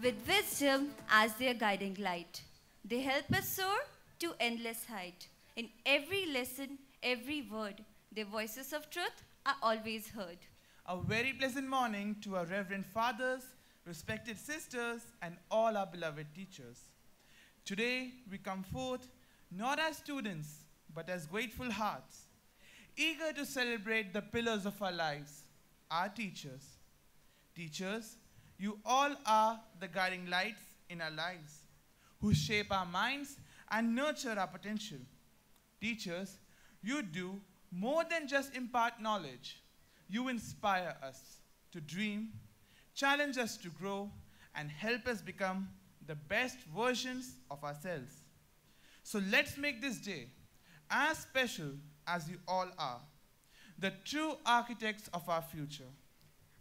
with wisdom as their guiding light. They help us soar to endless height. In every lesson, every word, their voices of truth are always heard. A very pleasant morning to our reverend fathers, respected sisters, and all our beloved teachers. Today, we come forth not as students, but as grateful hearts, eager to celebrate the pillars of our lives, our teachers. Teachers, you all are the guiding lights in our lives, who shape our minds and nurture our potential. Teachers, you do more than just impart knowledge. You inspire us to dream, challenge us to grow, and help us become the best versions of ourselves. So let's make this day as special as you all are, the true architects of our future.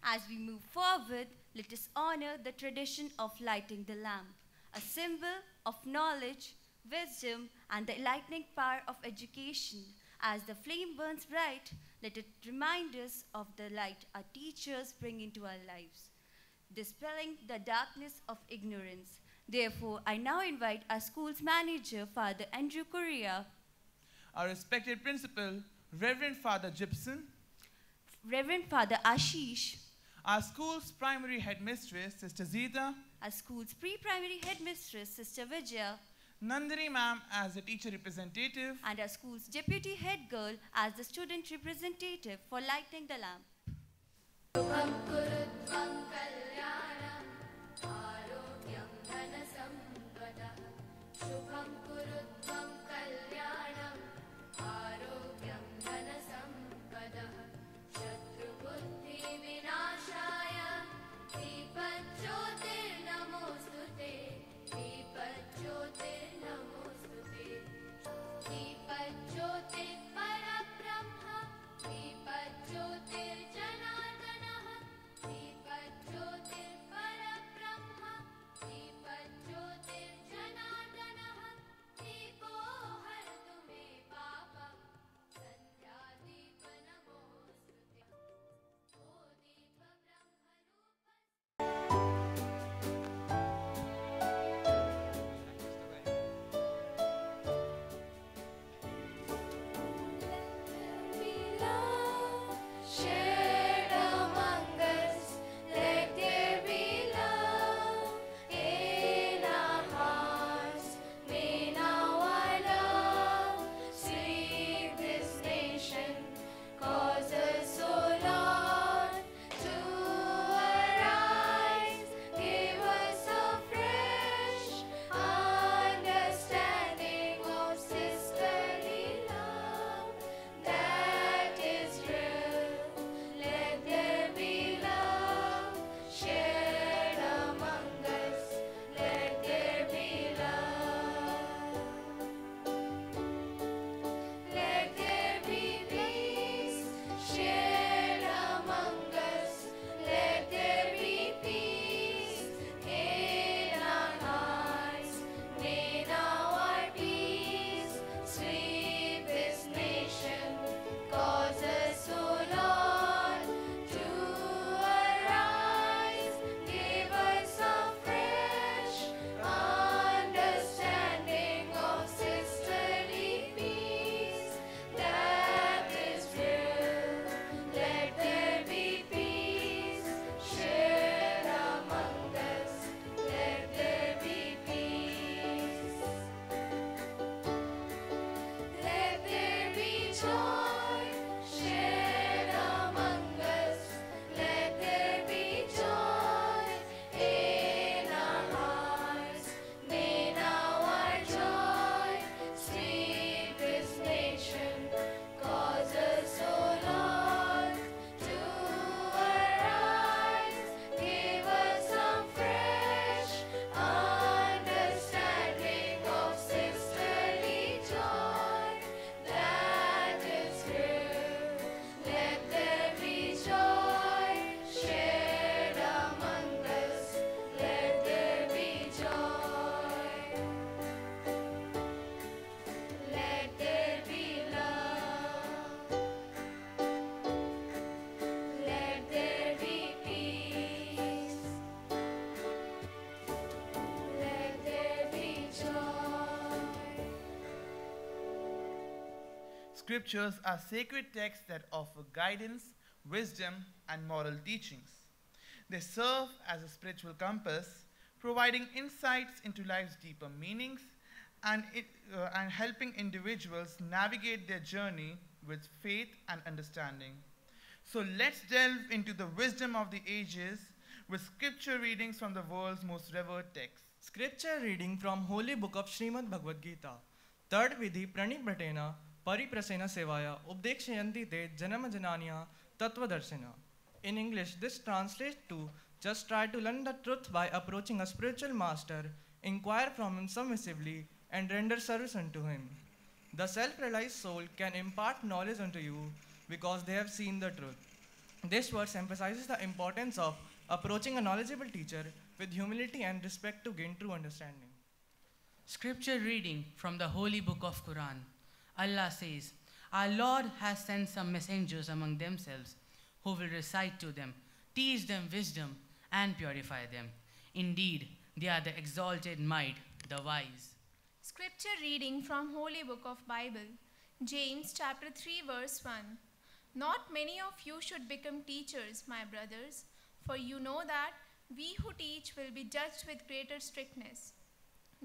As we move forward, let us honor the tradition of lighting the lamp, a symbol of knowledge, wisdom, and the enlightening power of education. As the flame burns bright, let it remind us of the light our teachers bring into our lives, dispelling the darkness of ignorance. Therefore, I now invite our school's manager, Father Andrew Correa, Our respected principal, Reverend Father Gibson, Reverend Father Ashish, our school's primary headmistress, Sister Zita, our school's pre-primary headmistress, Sister Vijaya, Nandini ma'am as the teacher representative, and our school's deputy head girl as the student representative for lighting the lamp. Shubham kurutvam kalyanam arogyam dhanasampada. Shubham kurutvam kalyanam arogyam dhanasampada. Shatru buddhi vinashaya deepajyotir namostute. Deepajyotir namostute. Deepajyotir parabrahma. Deepajyotir janardana. Deepajyotir Scriptures are sacred texts that offer guidance, wisdom, and moral teachings. They serve as a spiritual compass, providing insights into life's deeper meanings and helping individuals navigate their journey with faith and understanding. So let's delve into the wisdom of the ages with scripture readings from the world's most revered texts. Scripture reading from Holy Book of Srimad Bhagavad Gita. Third Vidhi Pranipratena Pariprasena Sevaya Updekshayanti Te Janama Jananya Tattvadarshina. In English, this translates to just try to learn the truth by approaching a spiritual master, inquire from him submissively, and render service unto him. The self-realized soul can impart knowledge unto you because they have seen the truth. This verse emphasizes the importance of approaching a knowledgeable teacher with humility and respect to gain true understanding. Scripture reading from the Holy Book of Quran. Allah says, "Our Lord has sent some messengers among themselves who will recite to them, teach them wisdom, and purify them. Indeed, they are the exalted might, the wise." Scripture reading from Holy Book of Bible, James chapter 3 verse 1. Not many of you should become teachers, my brothers, for you know that we who teach will be judged with greater strictness.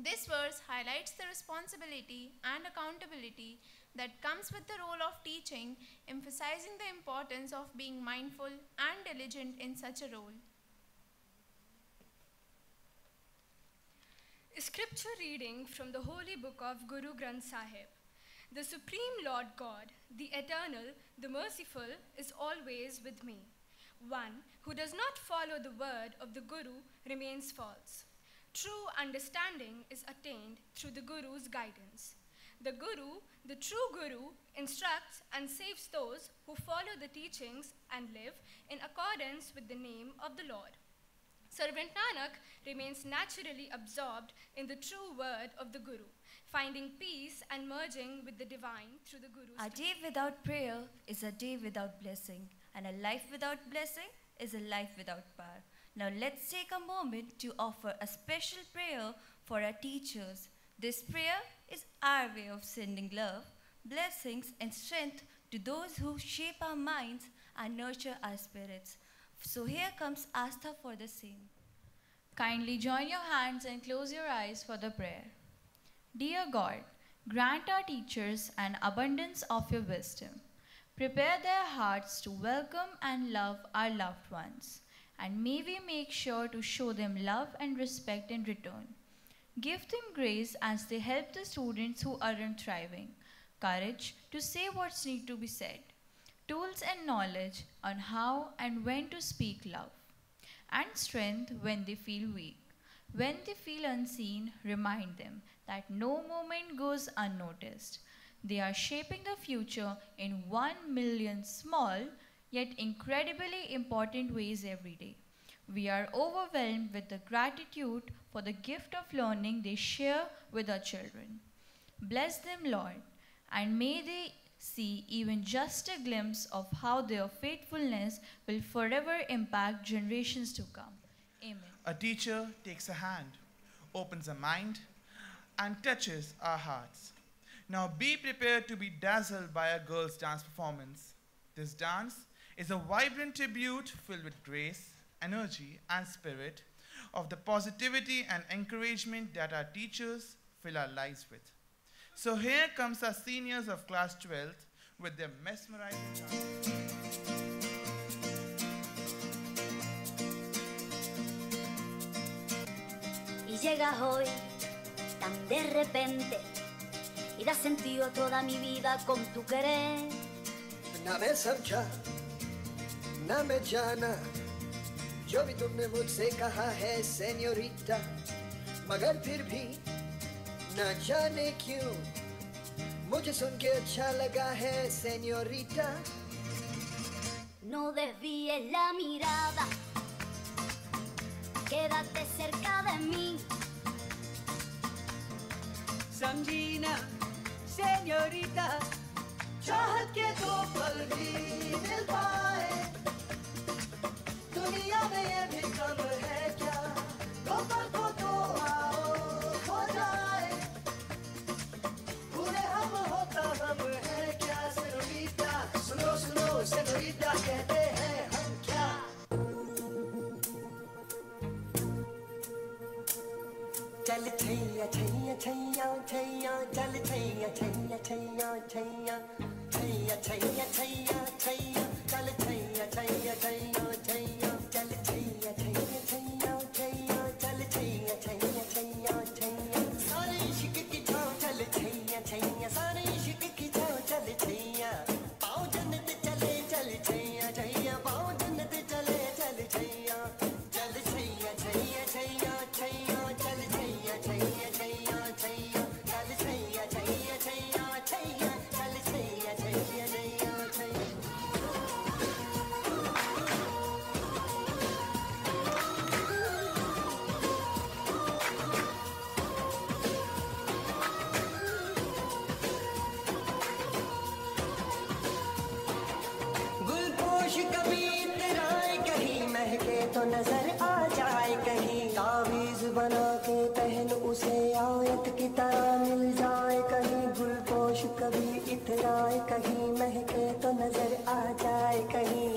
This verse highlights the responsibility and accountability that comes with the role of teaching, emphasizing the importance of being mindful and diligent in such a role. Scripture reading from the Holy Book of Guru Granth Sahib. The Supreme Lord God, the Eternal, the Merciful, is always with me. One who does not follow the word of the Guru remains false. True understanding is attained through the Guru's guidance. The Guru, the true Guru, instructs and saves those who follow the teachings and live in accordance with the name of the Lord. Servant Nanak remains naturally absorbed in the true word of the Guru, finding peace and merging with the divine through the Guru's A day without prayer is a day without blessing, and a life without blessing is a life without power. Now let's take a moment to offer a special prayer for our teachers. This prayer is our way of sending love, blessings, and strength to those who shape our minds and nurture our spirits. So here comes Astha for the same. Kindly join your hands and close your eyes for the prayer. Dear God, grant our teachers an abundance of your wisdom. Prepare their hearts to welcome and love our loved ones, and may we make sure to show them love and respect in return. Give them grace as they help the students who aren't thriving, courage to say what's need to be said, tools and knowledge on how and when to speak love, and strength when they feel weak. When they feel unseen, remind them that no moment goes unnoticed. They are shaping the future in 1,000,000 small yet incredibly important ways every day. We are overwhelmed with the gratitude for the gift of learning they share with our children. Bless them, Lord, and may they see even just a glimpse of how their faithfulness will forever impact generations to come. Amen. A teacher takes a hand, opens a mind, and touches our hearts. Now be prepared to be dazzled by a girl's dance performance. This dance is a vibrant tribute filled with grace, energy, and spirit of the positivity and encouragement that our teachers fill our lives with. So here comes our seniors of class 12th with their mesmerizing dance. Y llegas hoy tan de repente y das sentido a toda mi vida con tu querer. ना मैं समझा ना मैं जाना जो भी तुमने मुझसे कहा है सेन्योरिटा, मगर फिर भी ना जाने क्यों मुझे सुन के अच्छा लगा है señorita. No desvíes la mirada, quédate cerca de mí. समझी ना señorita, चाहत के दो पल भी मिल पाए दुनिया में ये भी कम है क्या, दो पल को तो आओ हो जाए, पूरे हम होता हम है क्या। छैया छैया छैया छैया चल छैया छैया छैया छैया छैया छैया छैया छैया चल छैया छैया छैया छैया चल छैया छैया छैया छैया चल छैया छैया छैया छैया सारे इश्क की छाँव चल छैया छैया सारे इश्क की छाँव चल छैया पाँव जन्नत चले चल छैया छैया पाँव जन्नत चले चल छैया चल छैया छैया छैया छैया चल छैया छैया छैया छैया चल छैया छैया छैया छैया चल छैया छैया छैया छैया गुलपोश कभी इतराए कहीं महके तो नजर आ जाए कहीं तावीज बना के पहन उसे आयत की तरह मिल जाए कहीं गुलपोश कभी इतराए कहीं महके तो नजर आ जाए कहीं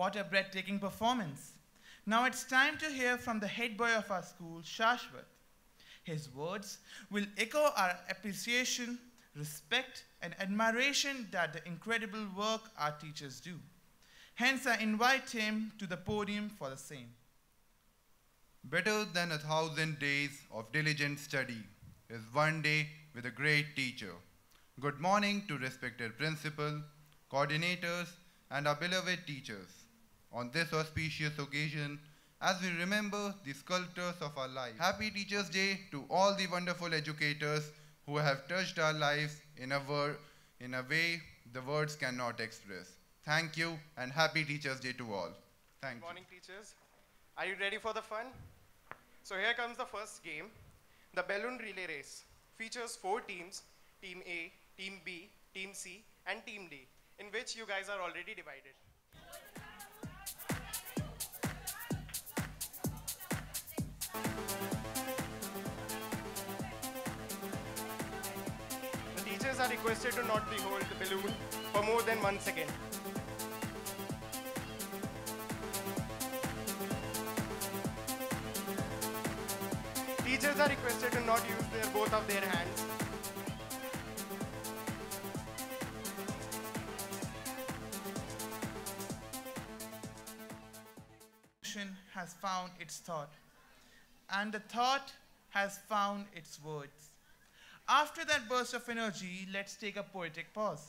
What a breathtaking performance. Now it's time to hear from the head boy of our school, Shashwat. His words will echo our appreciation, respect, and admiration that the incredible work our teachers do. Hence, I invite him to the podium for the same. Better than 1,000 days of diligent study is one day with a great teacher. Good morning to respected principal, coordinators, and our beloved teachers. On this auspicious occasion, as we remember the sculptors of our lives, Happy Teachers' Day to all the wonderful educators who have touched our lives in a way the words cannot express. Thank you and Happy Teachers' Day to all. Thank you. Good morning, teachers. Are you ready for the fun? So here comes the first game. The balloon relay race features 4 teams, Team A, Team B, Team C, and Team D, in which you guys are already divided. The teachers are requested to not hold the balloon for more than 1 second. Teachers are requested to not use both of their hands. Has found its thought, and the thought has found its words. After that burst of energy, let's take a poetic pause.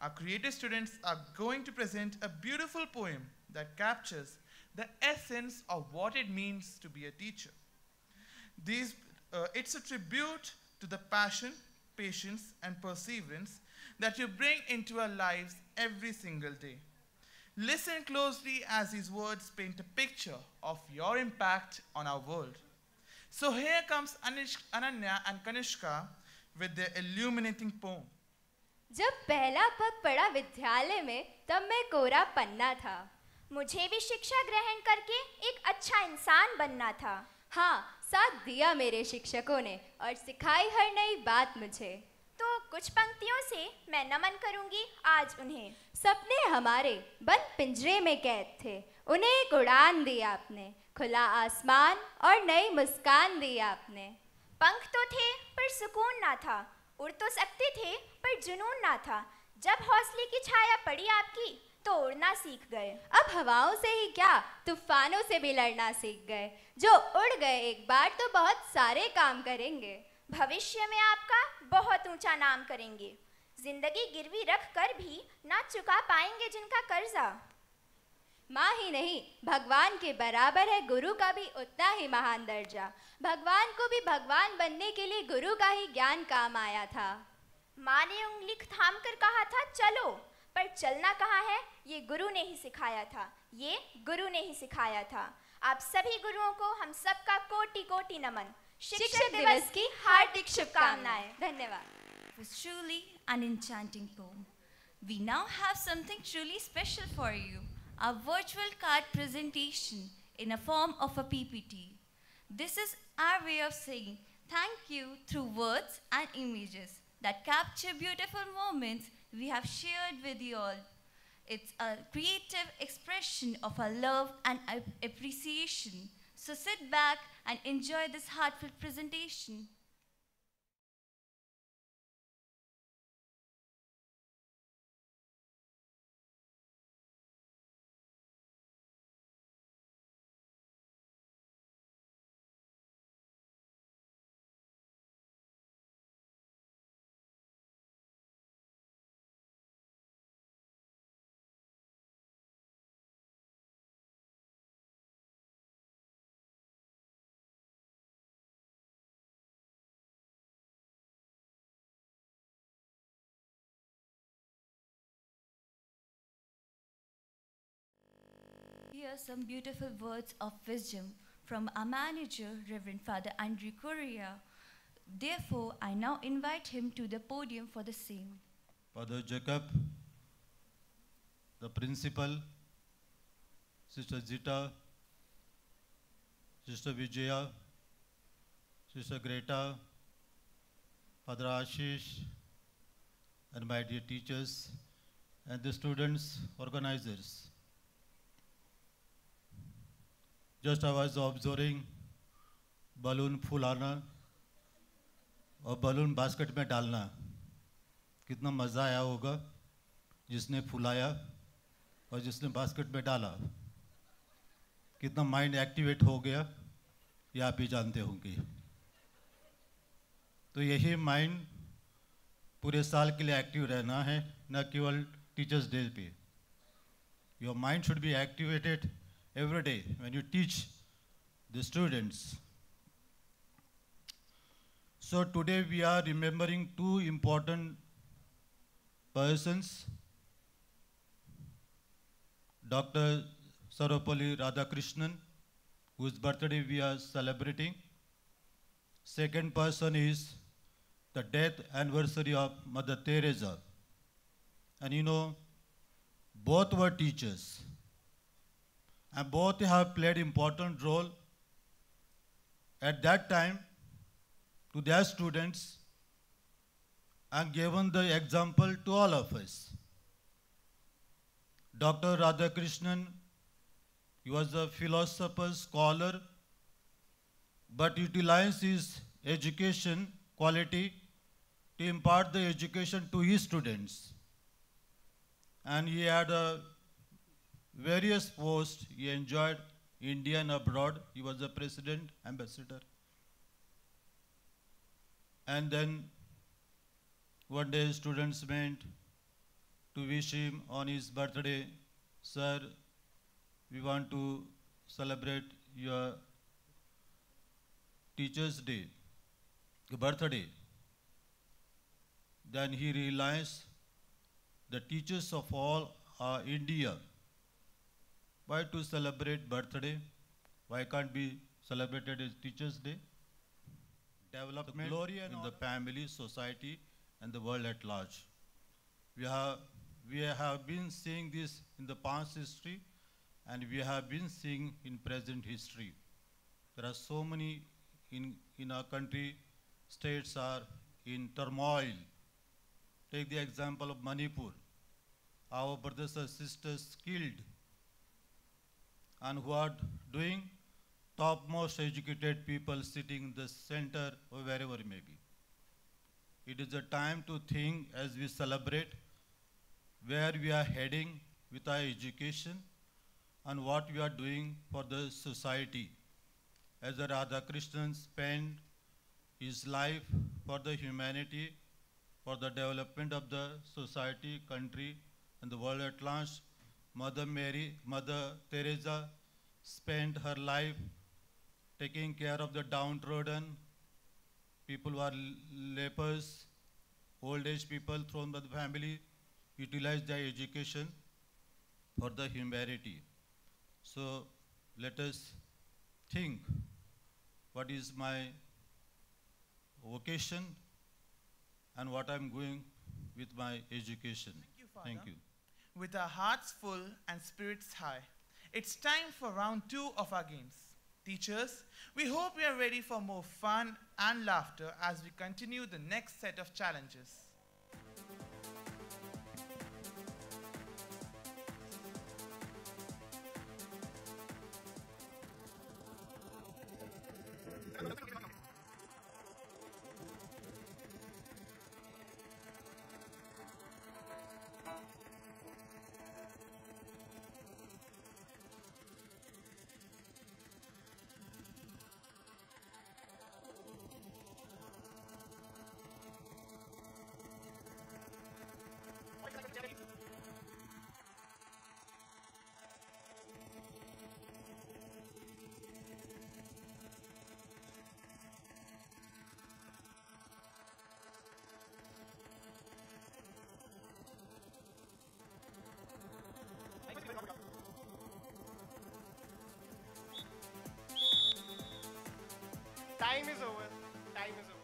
Our creative students are going to present a beautiful poem that captures the essence of what it means to be a teacher. It's a tribute to the passion, patience, and perseverance that you bring into our lives every single day. Listen closely as these words paint a picture of your impact on our world. So here comes Ananya and Kanishka with their illuminating poem. जब पहला पग पड़ा विद्यालय में तब मैं कोरा पन्ना था। मुझे भी शिक्षा ग्रहण करके एक अच्छा इंसान बनना था। हाँ, साथ दिया मेरे शिक्षकों ने और सिखाई हर नई बात मुझे। तो कुछ पंक्तियों से मैं नमन करूंगी आज उन्हें। सपने हमारे बंद पिंजरे में कैद थे, उन्हें एक उड़ान दी आपने, खुला आसमान और नई मुस्कान दी आपने। पंख तो थे पर सुकून ना था, उड़ तो सकते थे पर जुनून ना था। जब हौसले की छाया पड़ी आपकी तो उड़ना सीख गए। अब हवाओं से ही क्या, तूफानों से भी लड़ना सीख गए। जो उड़ गए एक बार तो बहुत सारे काम करेंगे। भविष्य में आपका बहुत ऊंचा नाम करेंगे। जिंदगी गिरवी रख कर भी ना चुका पाएंगे जिनका कर्जा। माँ ही नहीं, भगवान के बराबर है गुरु का भी उतना ही महान दर्जा। भगवान को भी भगवान बनने के लिए गुरु का ही ज्ञान काम आया था। माँ ने उंगली थाम कर कहा था चलो, पर चलना कहाँ है ये गुरु ने ही सिखाया था, ये गुरु ने ही सिखाया था। आप सभी गुरुओं को हम सबका कोटि कोटि नमन। शिक्षक दिवस की हार्दिक शुभकामनाएं। धन्यवाद। It was truly an enchanting poem. We now have something truly special for you, our virtual card presentation in a form of a PPT. This is our way of saying thank you through words and images that capture beautiful moments we have shared with you all. It's a creative expression of our love and appreciation. So sit back and enjoy this heartfelt presentation. Hear some beautiful words of wisdom from our manager, Reverend Father Andrew Correa. Therefore, I now invite him to the podium for the same. Father Jacob, the principal, Sister Zita, Sister Vijaya, Sister Greta, Father Ashish, and my dear teachers, and the students, organizers. Just I was observing balloon फुलाना और balloon basket में डालना, कितना मज़ा आया होगा जिसने फुलाया और जिसने basket में डाला, कितना mind activate हो गया, ये आप ही जानते होंगे। तो यही mind पूरे साल के लिए active रहना है, न केवल Teachers Day पे। Your mind should be activated every day when you teach the students. So today we are remembering two important persons, Dr. Sarvepalli Radhakrishnan, whose birthday we are celebrating. Second person is the death anniversary of Mother Teresa. And you know, both were teachers. And both have played important role at that time to their students and given the example to all of us. Dr. Radhakrishnan, he was a philosopher, scholar, but utilized his education quality to impart the education to his students. And he had various posts. He enjoyed India and abroad. He was a president, ambassador. And then one day students went to wish him on his birthday, "Sir, we want to celebrate your Teacher's Day, your birthday." Then he realized the teachers of all are India. Why to celebrate birthday? Why can't be celebrated as Teachers' Day? Development, glory in the family, society, and the world at large. We have been seeing this in the past history, and we have been seeing in present history. There are so many in our country, states are in turmoil. Take the example of Manipur. Our brothers and sisters killed, and who are doing topmost educated people sitting in the center or wherever it may be. It is a time to think as we celebrate where we are heading with our education and what we are doing for the society. As the Radhakrishnan spent his life for the humanity, for the development of the society, country, and the world at large, Mother Teresa spent her life taking care of the downtrodden, people who are lepers, old age people thrown by the family, utilized their education for the humanity. So let us think what is my vocation and what I'm going with my education. Thank you. With our hearts full and spirits high, it's time for round 2 of our games. Teachers, we hope you are ready for more fun and laughter as we continue the next set of challenges. Time is over. Time is over.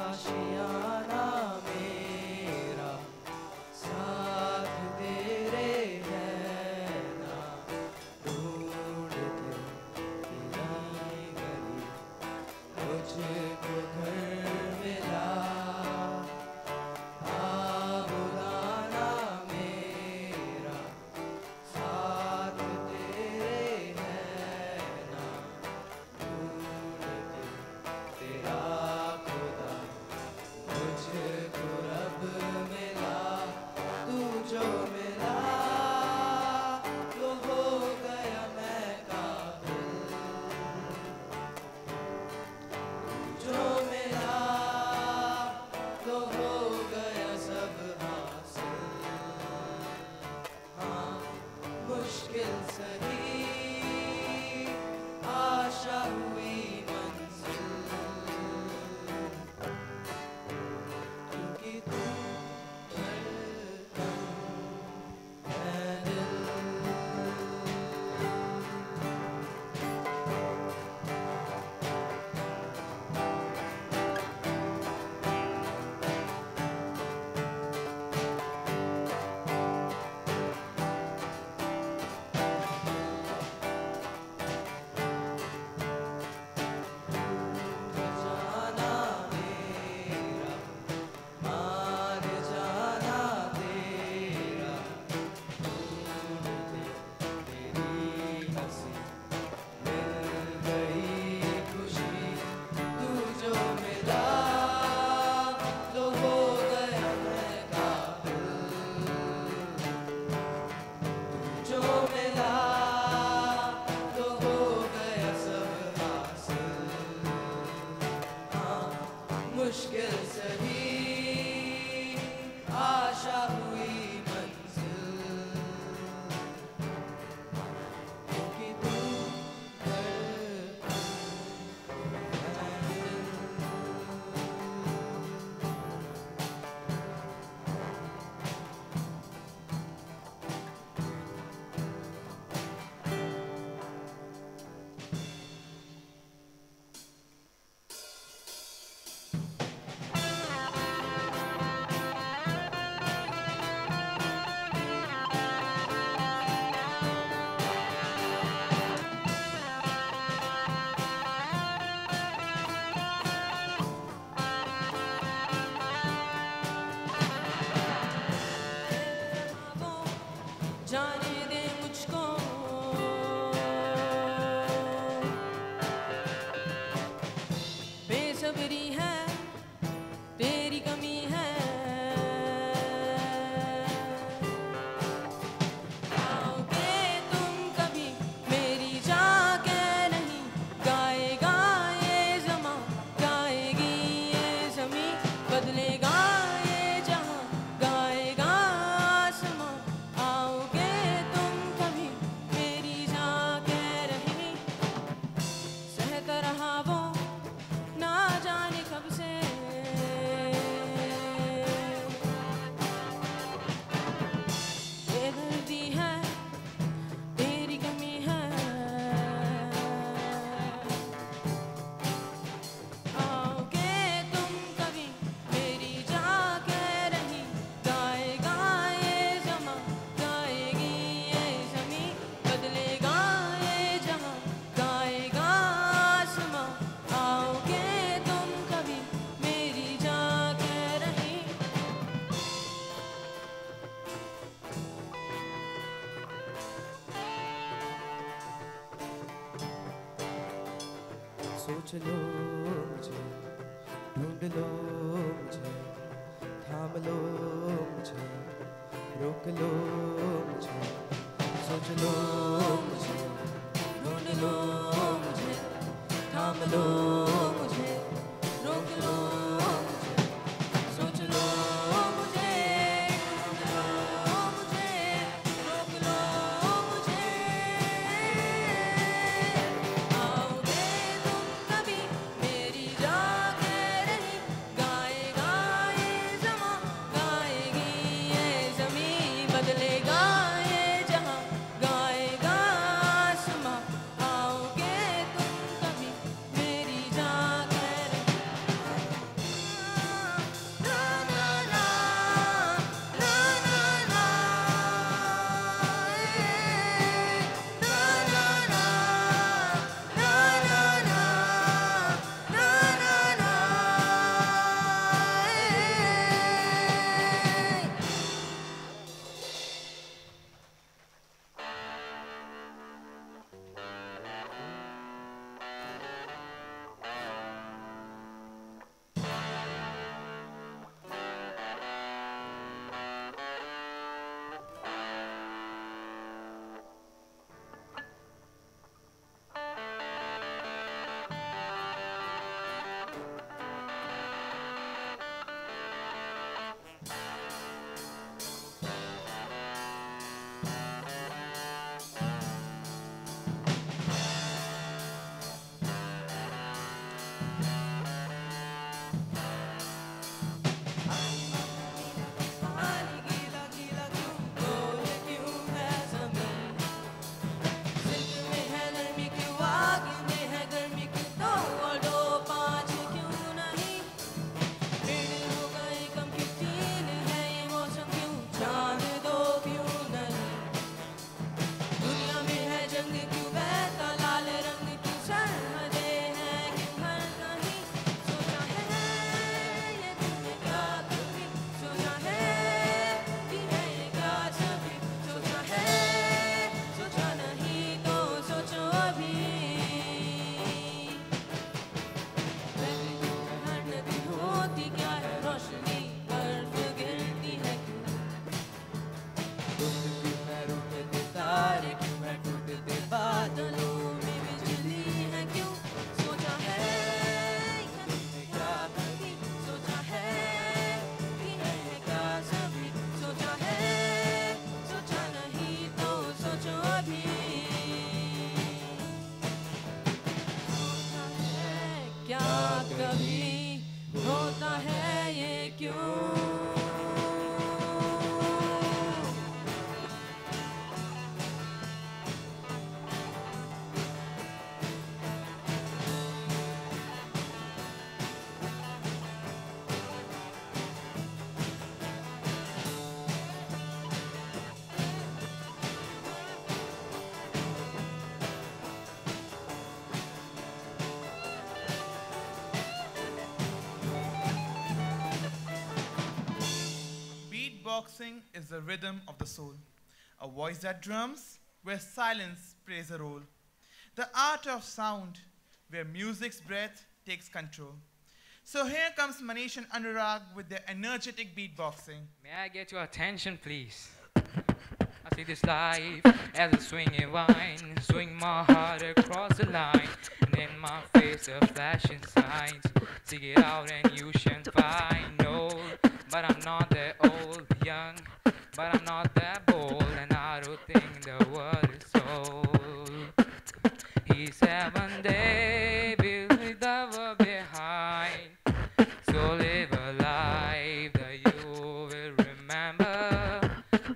आशियाना मेरा साथ दे रे है ना ढूंढते सोच लो मुझे, ढूंढ लो मुझे, थाम लो मुझे, रोक लो मुझे, सोच लो मुझे, ढूंढ लो मुझे, थाम लो मुझे, रोक लो मुझे, सोच लो मुझे, ढूंढ लो मुझे, रोक लो मुझे। आओगे तुम कभी मेरी जागे रही, गाएगा ये ज़मां, गाएगी ये ज़मीं, बदलेगा ये जहां, गाएगा आसमां। आओगे तुम कभी मेरी जागे रही। ना ना ना, ना ना ना, ना ना ना, ना ना ना, ना ना ना। पानी गीला गीला क्यों, बोले क्यों है ज़मीन, सिल्क में है नरमी क्यों, आग में है गर्मी क्यों, दो और दो पाँच क्यों नहीं, डेढ़ हो गए कम क्यों, तीन है ये मौसम क्यों, चांद दो क्यों नहीं, दुनिया में है जंग क्यों, बहता लाल रंग क्यों, सरहदें हैं क्यों हर कहीं, सोचा है ये तुमने क्या कभी, सोचा है कि है ये क्या सभी, सोचा है, सोचा नहीं तो सोचो अभी। बहती क्यों है हर नदी, होती क्या है रोशनी, बर्फ गिरती है क्यों, धुंध क्यों है रुकते तारे क्यों है टूटते बादलों में बिजली है क्यों, सोचा है ये तुमने क्या कभी, सोचा है कि है ये क्या सभी, सोचा है, सोचा नहीं तो सोचो अभी। सोचा है क्या कभी होता है ये क्यों। Beatboxing is the rhythm of the soul, a voice that drums where silence plays a role, the art of sound where music's breath takes control. So here comes Manish and Anurag with their energetic beatboxing. May I get your attention, please? I see this life as a swinging vine, swing my heart across the line, and in my face a flashing signs. Seek it out and you shall find. No, but I'm not that old, young, but I'm not that bold, and I don't think the world is old. He said one day we'll leave the world behind, so live a life that you will remember.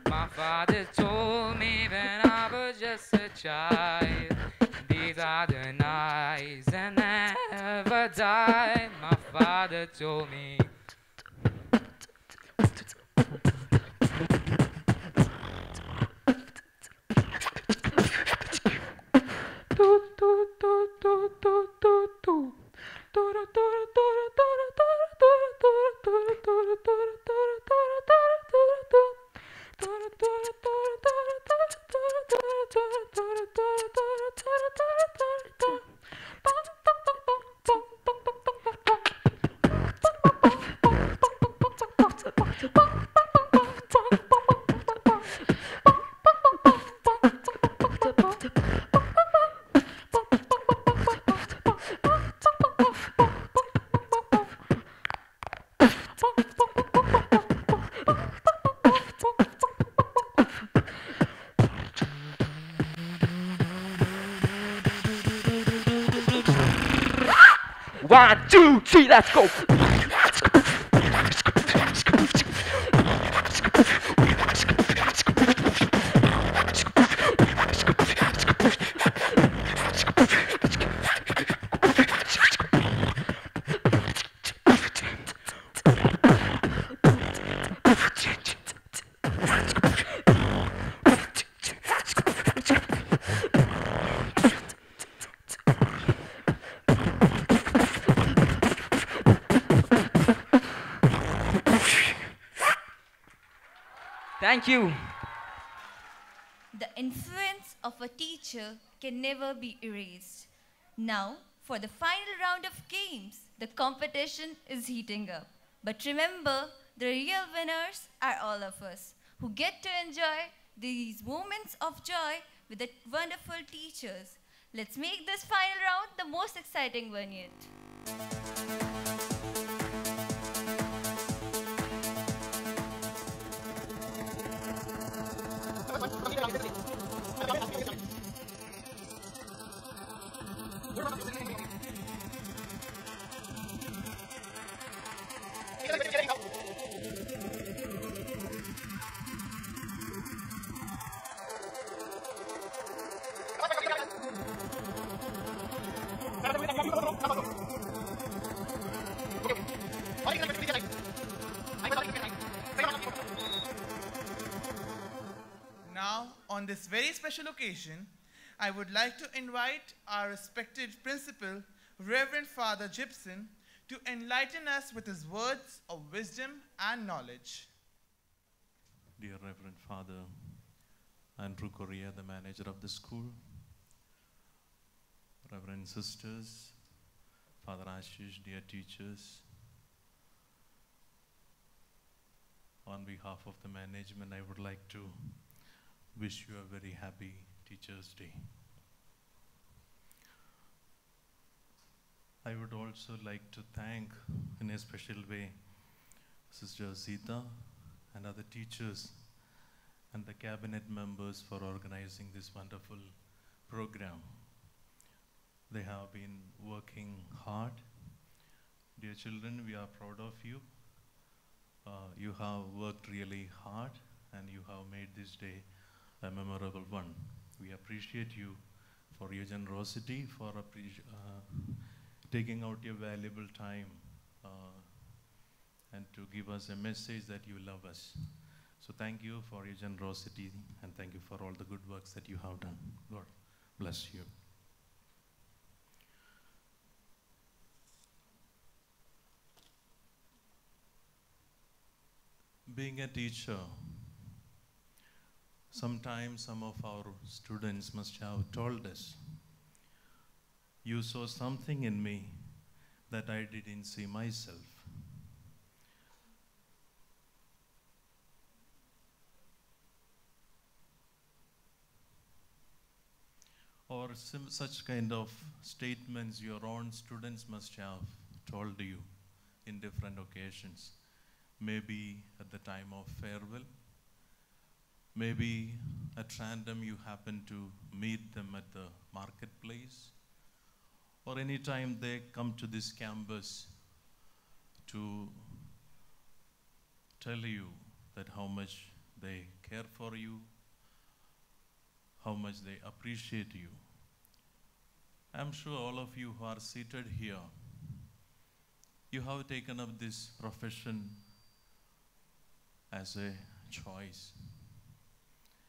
My father told me when I was just a child, these are the nights that never die. My father told me. 1, 2, 3, let's go. Thank you. The influence of a teacher can never be erased. Now, for the final round of games, the competition is heating up. But remember, the real winners are all of us who get to enjoy these moments of joy with the wonderful teachers. Let's make this final round the most exciting one yet. Now, on this very special occasion, I would like to invite our respected principal, Reverend Father Gibson, to enlighten us with his words of wisdom and knowledge. Dear Reverend Father Andrew Correa, the manager of the school, Reverend Sisters, Father Ashish, dear teachers, on behalf of the management, I would like to wish you a very happy Teachers' Day. I would also like to thank, in a special way, Sister Zita and other teachers and the cabinet members for organizing this wonderful program. They have been working hard. Dear children, we are proud of you. You have worked really hard and you have made this day a memorable one. We appreciate you for your generosity, for taking out your valuable time and to give us a message that you love us. So thank you for your generosity and thank you for all the good works that you have done. God bless you. Being a teacher, sometimes some of our students must have told us, you saw something in me that I didn't see myself. Or such kind of statements your own students must have told you in different occasions. Maybe at the time of farewell, maybe at random you happen to meet them at the marketplace, or any time they come to this campus to tell you that how much they care for you, how much they appreciate you. I'm sure all of you who are seated here, you have taken up this profession as a choice.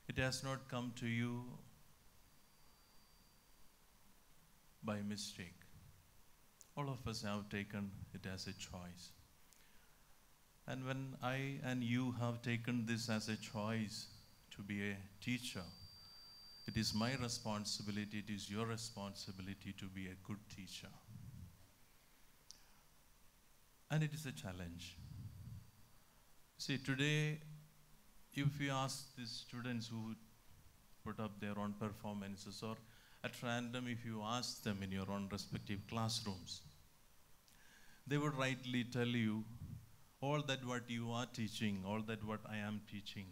It has not come to you by mistake. All of us have taken it as a choice. And when I and you have taken this as a choice to be a teacher, it is my responsibility, it is your responsibility to be a good teacher. And it is a challenge. See, today, if you ask the students who put up their own performances, or at random if you ask them in your own respective classrooms, they would rightly tell you all that what you are teaching, all that what I am teaching,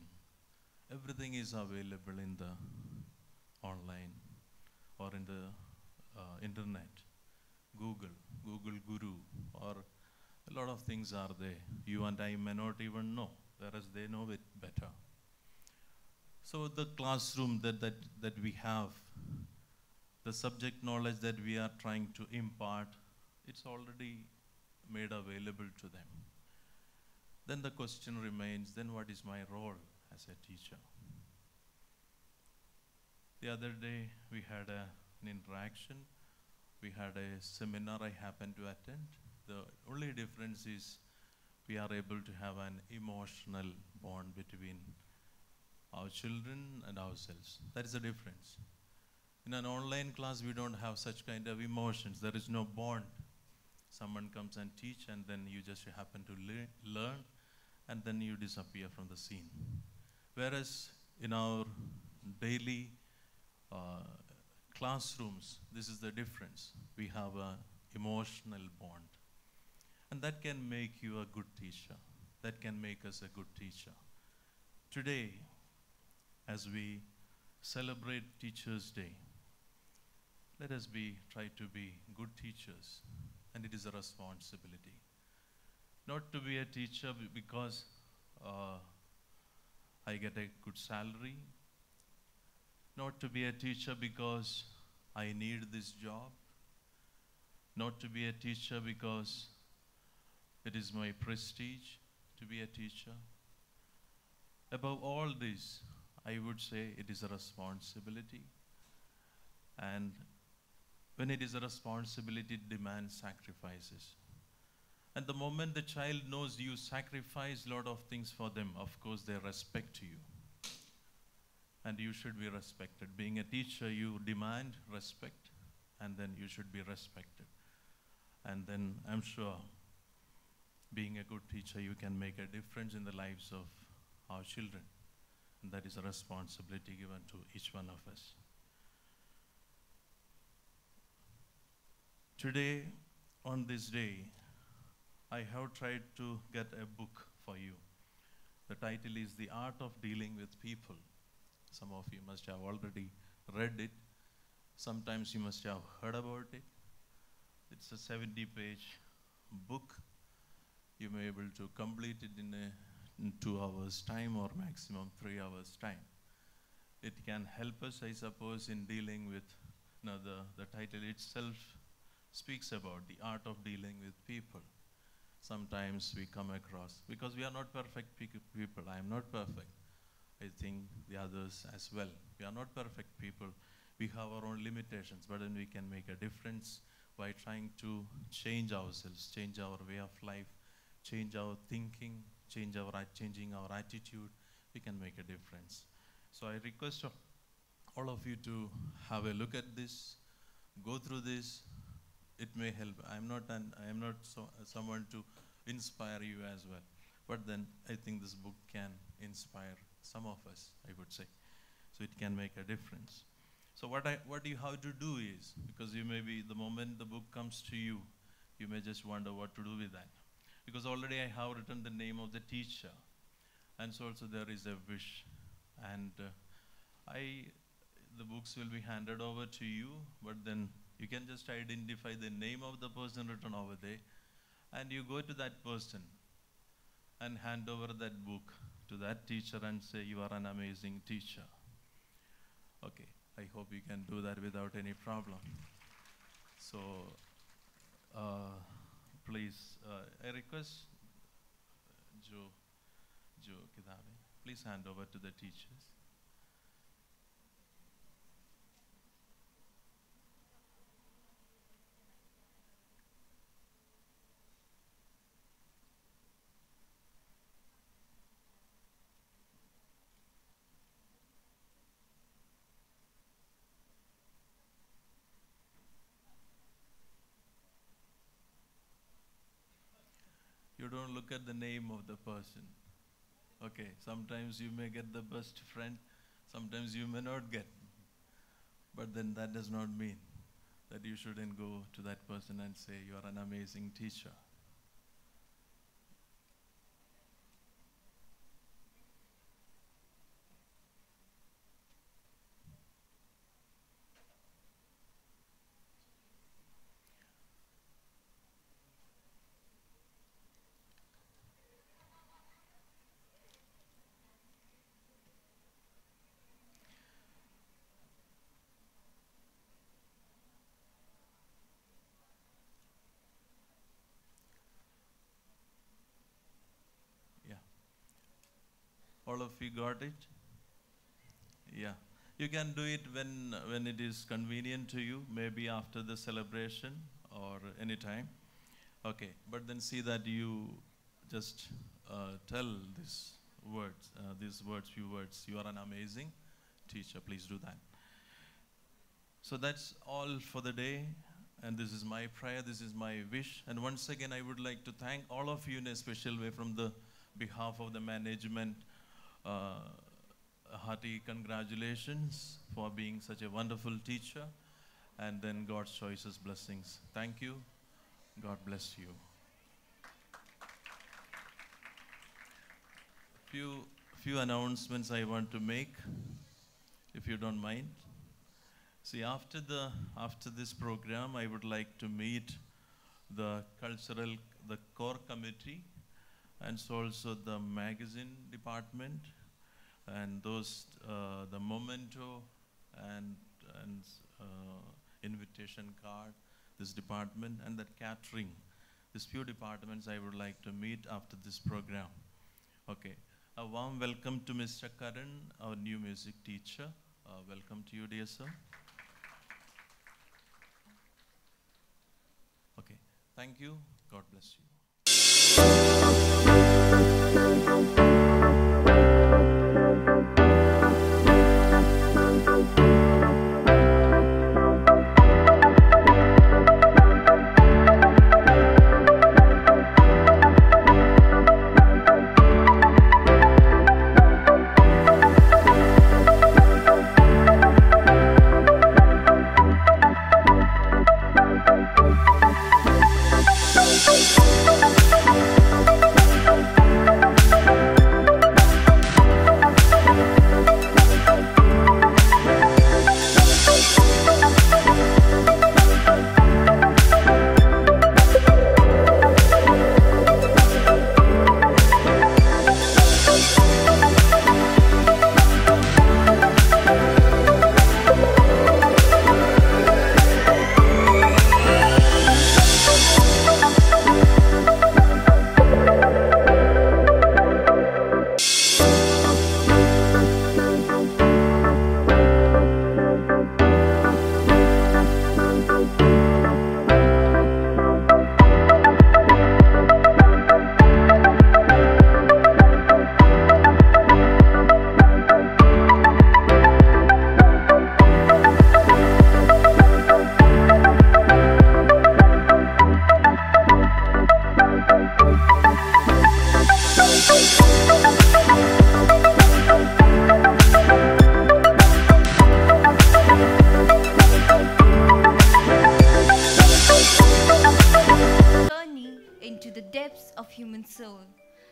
everything is available in the online or in the internet. Google, Google Guru, or a lot of things are there. You and I may not even know, whereas they know it better. So the classroom that we have, the subject knowledge that we are trying to impart, it's already made available to them. Then the question remains, then what is my role as a teacher? The other day we had an interaction, we had a seminar I happened to attend. The only difference is we are able to have an emotional bond between our children and ourselves. That is the difference. In an online class, we don't have such kind of emotions. There is no bond. Someone comes and teach, and then you just happen to learn, and then you disappear from the scene. Whereas in our daily classrooms, this is the difference. We have an emotional bond. And that can make you a good teacher. That can make us a good teacher. Today, as we celebrate Teachers' Day, let us try to be good teachers, and it is a responsibility. Not to be a teacher because I get a good salary, not to be a teacher because I need this job, not to be a teacher because it is my prestige to be a teacher. Above all this, I would say it is a responsibility. And when it is a responsibility, it demands sacrifices. And the moment the child knows you sacrifice a lot of things for them, of course they respect you. And you should be respected. Being a teacher, you demand respect, and then you should be respected. And then I'm sure, being a good teacher, you can make a difference in the lives of our children. And that is a responsibility given to each one of us. Today, on this day, I have tried to get a book for you. The title is The Art of Dealing with People. Some of you must have already read it. Sometimes you must have heard about it. It's a 70-page book. You may be able to complete it in 2 hours' time or maximum 3 hours' time. It can help us, I suppose, in dealing with, the title itself speaks about the art of dealing with people. Sometimes we come across, because we are not perfect people. I am not perfect. I think the others as well. We are not perfect people. We have our own limitations, but then we can make a difference by trying to change ourselves, change our way of life, change our thinking, changing our attitude. We can make a difference. So I request all of you to have a look at this, go through this. It may help. I am not someone to inspire you as well, but then I think this book can inspire some of us, I would say. So it can make a difference. So what you have to do is, because you may be, the moment the book comes to you, you may just wonder what to do with that. Because already I have written the name of the teacher, and so also there is a wish. And the books will be handed over to you, but then you can just identify the name of the person written over there, and you go to that person and hand over that book to that teacher and say, you are an amazing teacher. Okay, I hope you can do that without any problem. So, please, I request Joe Kidabe, please hand over to the teachers. You don't look at the name of the person. Okay, sometimes you may get the best friend, sometimes you may not get. But then that does not mean that you shouldn't go to that person and say, you are an amazing teacher. All of you got it? Yeah. You can do it when it is convenient to you, maybe after the celebration or any time. Okay, but then see that you just tell these words, few words. You are an amazing teacher. Please do that. So that's all for the day. And this is my prayer, this is my wish. And once again, I would like to thank all of you in a special way from the behalf of the management. Hearty congratulations for being such a wonderful teacher. And then God's choicest blessings. Thank you. God bless you. Few announcements I want to make, if you don't mind. See, after this program, I would like to meet the core committee, and so also the magazine department, and those the memento and invitation card, this department, and that catering. These few departments I would like to meet after this program. Okay. A warm welcome to Mr. Karan, our new music teacher. Welcome to you, dear sir. Okay, thank you. God bless you.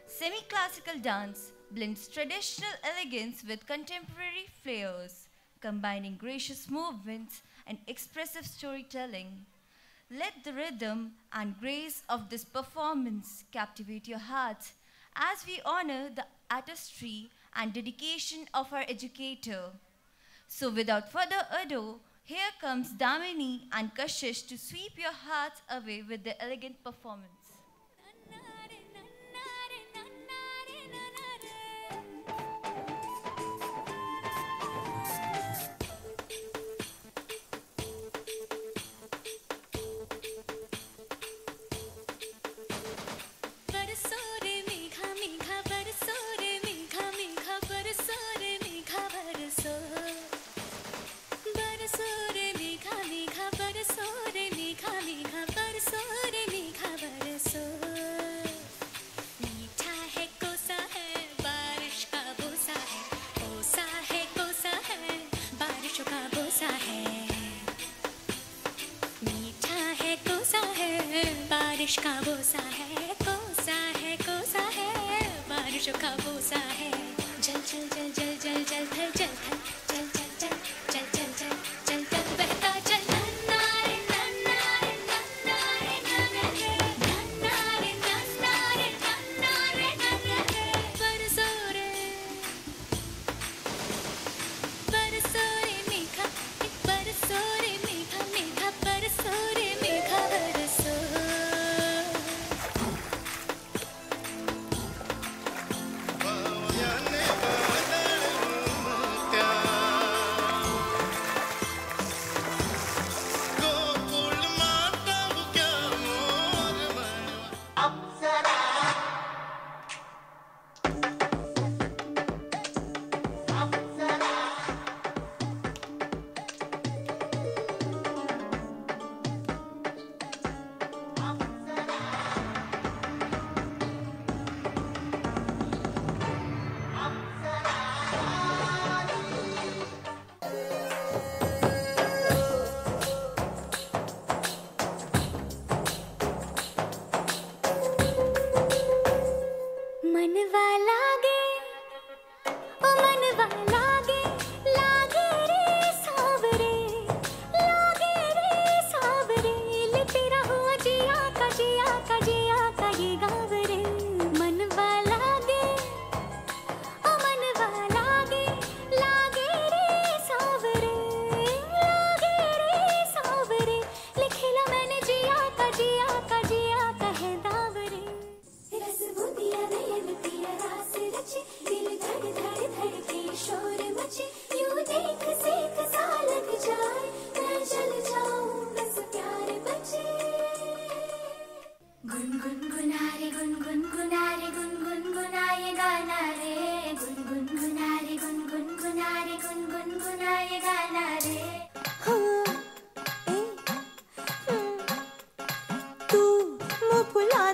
Semi-classical dance blends traditional elegance with contemporary flares, combining gracious movements and expressive storytelling. Let the rhythm and grace of this performance captivate your hearts as we honor the artistry and dedication of our educator. So without further ado, here comes Damini and Kashish to sweep your hearts away with their elegant performance. बारिश का बोसा है कोसा है बारिशों का बोसा है जल जल जल जल जल जल थल जल थल चल चल चल चल चल चल चल चल बहता चल नन्ना रे नन्ना रे नन्ना रे नन्ना रे नन्ना रे नन्ना रे नन्ना रे नन्ना रे बरसो रे मीठा बरसो रे मीठा मीठा बरसो रे मीठा बरसो Whoa.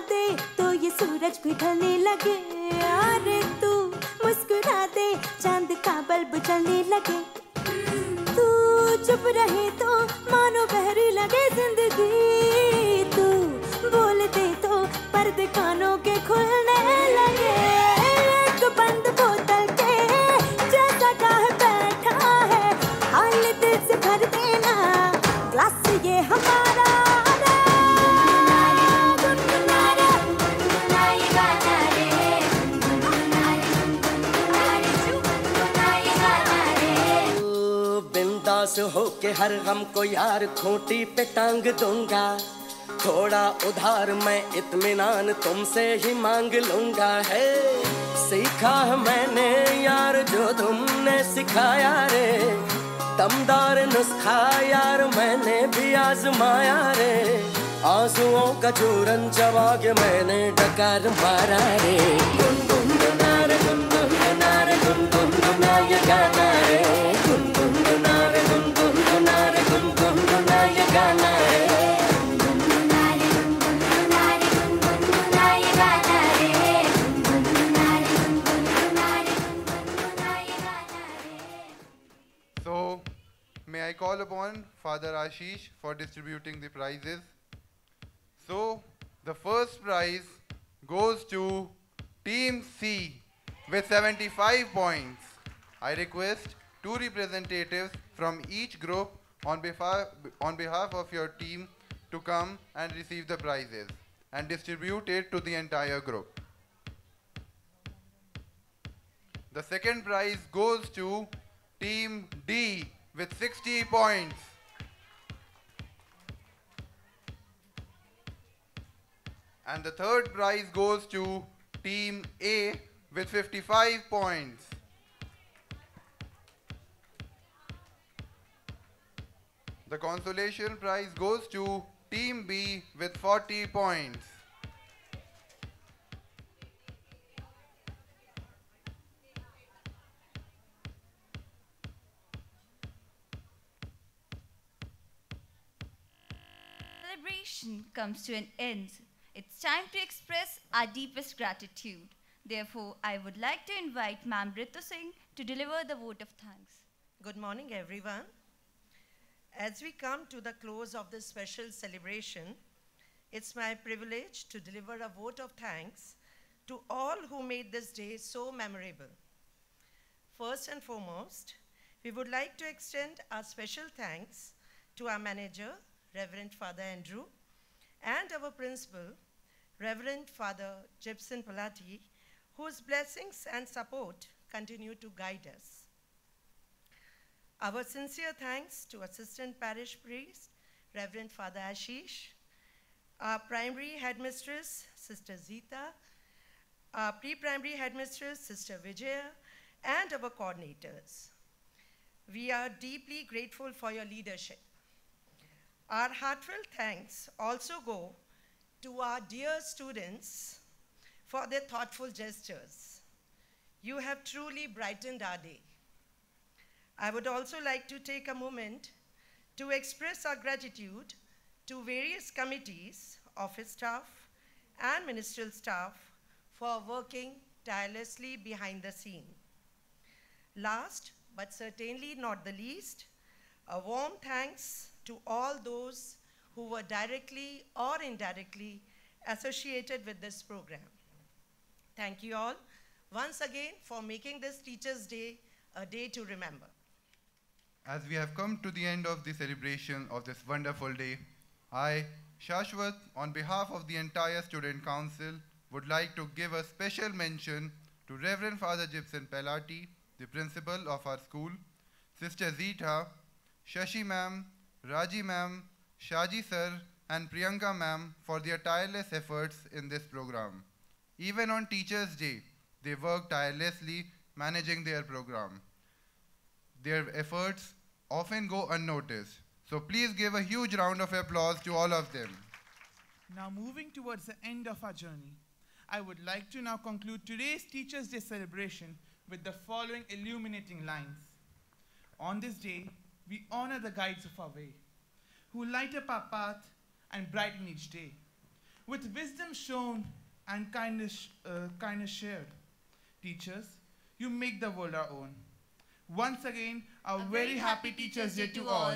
दे तो ये सूरज भी ढलने लगे। अरे तू मुस्कुरा दे चांद का बल्ब जलने लगे। तू चुप रहे तो मानो बहरी लगे जिंदगी। तू बोल दे तो पर्दे कानों के खुलने लगे। एक बंद बोतल के जैसा चाह बैठा है, हाल दिल से भर देना ग्लास ये हमारा। बिंदास हो के हर गम को यार खूंटी पे टांग दूंगा। थोड़ा उधार मैं इत्मीनान तुमसे ही मांग लूंगा। है सीखा है मैंने यार जो तुमने सिखाया रे। दमदार नुस्खा यार मैंने भी आजमाया रे। आंसुओं का चूरन चबा के मैंने डकार मारा रे। गुनगुना रे गुनगुना रे गुनगुना ये गाना रे। गुनगुना रे गुनगुना रे गुनगुना ये गाना रे। So, may I call upon Father Ashish for distributing the prizes. So, the first prize goes to Team C with 75 points. I request two representatives from each group on behalf of your team to come and receive the prizes and distribute it to the entire group. The second prize goes to Team D with 60 points. And the third prize goes to Team A with 55 points. The consolation prize goes to Team B with 40 points. Celebration comes to an end. It's time to express our deepest gratitude. Therefore, I would like to invite Ma'am Ritu Singh to deliver the vote of thanks. Good morning, everyone. As we come to the close of this special celebration, it's my privilege to deliver a vote of thanks to all who made this day so memorable. First and foremost, we would like to extend our special thanks to our manager, Reverend Father Andrew, and our principal, Reverend Father Gibson Palati, whose blessings and support continue to guide us. Our sincere thanks to Assistant Parish Priest, Reverend Father Ashish, our primary headmistress, Sister Zita, our pre-primary headmistress, Sister Vijaya, and our coordinators. We are deeply grateful for your leadership. Our heartfelt thanks also go to our dear students for their thoughtful gestures. You have truly brightened our day. I would also like to take a moment to express our gratitude to various committees, office staff, and ministerial staff for working tirelessly behind the scene. Last, but certainly not the least, a warm thanks to all those who were directly or indirectly associated with this program. Thank you all once again for making this Teachers' Day a day to remember. As we have come to the end of the celebration of this wonderful day, I, Shashwat, on behalf of the entire Student Council, would like to give a special mention to Reverend Father Gibson Pelati, the principal of our school, Sister Zita, Shashi ma'am, Raji ma'am, Shaji sir, and Priyanka ma'am for their tireless efforts in this program. Even on Teachers' Day, they work tirelessly managing their program. Their efforts often go unnoticed. So please give a huge round of applause to all of them. Now moving towards the end of our journey, I would like to now conclude today's Teachers' Day celebration with the following illuminating lines. On this day, we honor the guides of our way, who light up our path and brighten each day. with wisdom shown and kindness shared. Teachers, you make the world our own. Once again, a very happy Teachers' Day to all.